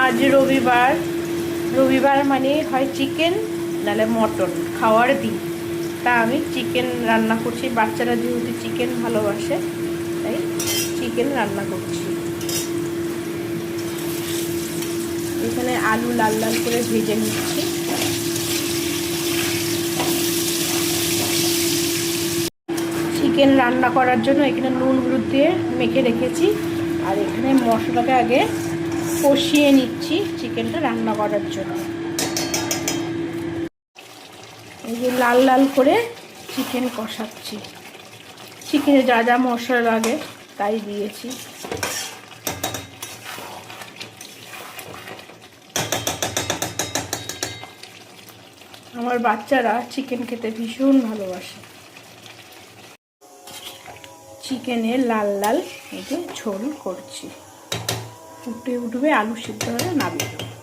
আজ রবিবার, রবিবার মানে হয় চিকেন নাহলে মটন খাওয়ার দিন। তা আমি চিকেন রান্না করছি, বাচ্চারা যেহেতু চিকেন ভালোবাসে তাই চিকেন রান্না করছি। এখানে আলু লাল লাল করে ভেজে নিচ্ছি। চিকেন রান্না করার জন্য এখানে নুন হলুদ দিয়ে মেখে রেখেছি, আর এখানে মশলাটা আগে কষিয়ে নিচ্ছি চিকেনটা রান্না করার জন্য। এই যে লাল লাল করে চিকেন কষাচ্ছি, চিকেনে যা যা মশলা লাগে তাই দিয়েছি। আমার বাচ্চারা চিকেন খেতে ভীষণ ভালোবাসে। চিকেনের লাল লাল এই যে ঝোল করছি, ফুটে উঠবে, আলু সিদ্ধ হলে নামিয়ে দেবো।